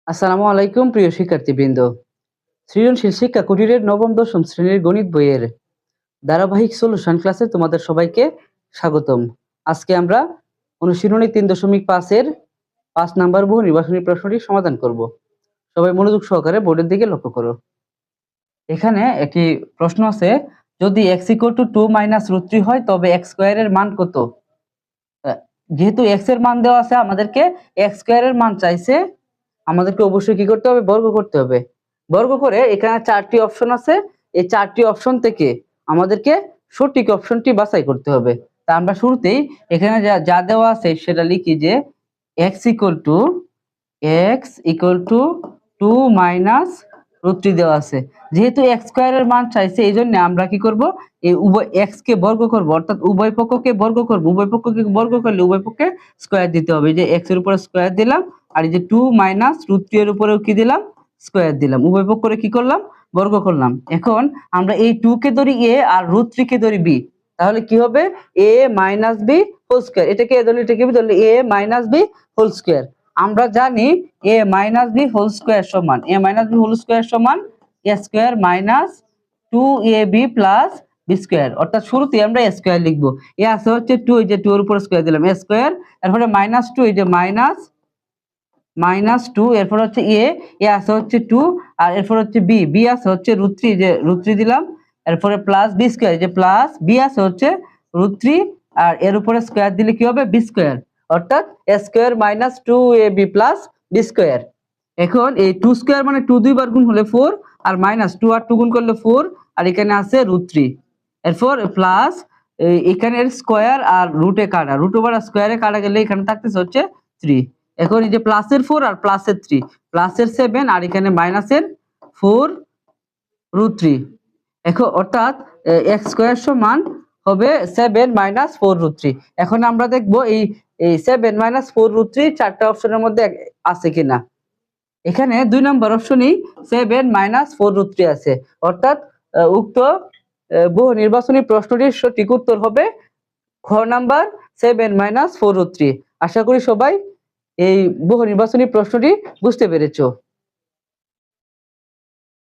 আসসালামু আলাইকুম প্রিয় শিক্ষার্থীবৃন্দ। সৃজনশীল শিক্ষা কুটিরের নবম দশম শ্রেণীর গণিত বইয়ের ধারাবাহিক সলিউশন ক্লাসে তোমাদের সবাইকে স্বাগতম। আজকে আমরা অনুশীলনী 3.5 এর 5 নাম্বার বহু নির্বাচনী প্রশ্নটি সমাধান করব। সবাই মনোযোগ সহকারে বোর্ডের দিকে লক্ষ্য করো। এখানে একটি প্রশ্ন আছে, যদি x = 2 - √3 হয় তবে x স্কয়ারের মান কত? যেহেতু x এর মান দেওয়া আছে, আমাদেরকে x স্কয়ারের মান চাইছে, আমাদেরকে অবশ্যই কি করতে হবে? বর্গ করতে হবে। বর্গ করে এখানে 4টি অপশন আছে, এই 4টি অপশন থেকে আমাদেরকে সঠিক অপশনটি বাছাই করতে হবে। তা আমরা শুরুতেই এখানে যা দেওয়া আছে সেটা লিখি যে x = 2 - √3 দেওয়া আছে। যেহেতু x স্কয়ারের মান চাইছে, এই জন্য আমরা কি করব? এই উভয় x কে বর্গ করব, অর্থাৎ উভয় পক্ষকে বর্গ করব। উভয় পক্ষকে বর্গ করলে উভয় পক্ষে স্কয়ার দিতে হবে। এই যে x এর উপরে স্কয়ার দিলাম, আর এই যে 2 - √3 এর উপরেও কি দিলাম? স্কয়ার দিলাম। উভয় পক্ষরে কি করলাম? বর্গ করলাম। এখন আমরা এই 2 কে ধরি a আর √3 কে ধরি b, তাহলে কি হবে? a - b whole square. এটাকে ধরলে এটাকে b ধরলে a - b হোল স্কয়ার। আমরা জানি a - b হোল স্কয়ার সমান a - b হোল স্কয়ার সমান a square minus 2ab plus b square. অর্থাৎ শুরুতে আমরা a স্কয়ার লিখব। a আছে হচ্ছে 2, এই যে 2 এর উপর স্কয়ার দিলাম a স্কয়ার, এরপরে -2, এই যে -2, এরপর হচ্ছে a আছে হচ্ছে 2, আর এরপর হচ্ছে b আছে হচ্ছে √3, যে √3 দিলাম, এরপরে প্লাস b স্কয়ার, যে প্লাস b আছে হচ্ছে √3, আর এর উপরে স্কয়ার দিলে কি হবে? b square. অর্থাৎ a square minus 2ab plus b square. এখন এই 2 স্কয়ার মানে 2 দুইবার গুণ হলে 4, আর -2 আর 2 গুণ করলে 4, আর এখানে আছে √3, এরপর প্লাস এখানের স্কয়ার আর রুটে কাটা, রুট ওভার স্কয়ারে কাটা গেলে এখানে থাকতেছে হচ্ছে 3। এখন এই যে প্লাসের 4 আর প্লাসের 3, প্লাসের 7 আর এখানে মাইনাসের 4 √3। এখন অর্থাৎ x স্কয়ার সমান হবে 7 - 4 √3। এখন আমরা দেখব এই 7 - 4 √3 চারটা অপশনের মধ্যে আছে কিনা। এখানে 2 নম্বর অপশনেই 7 - 4 √3 আছে। অর্থাৎ উক্ত বহু নির্বাচনী প্রশ্নটির সঠিক উত্তর হবে খ নাম্বার 7 - 4 √3। আশা করি সবাই এই বহু নির্বাচনী প্রশ্নটি বুঝতে পেরেছো।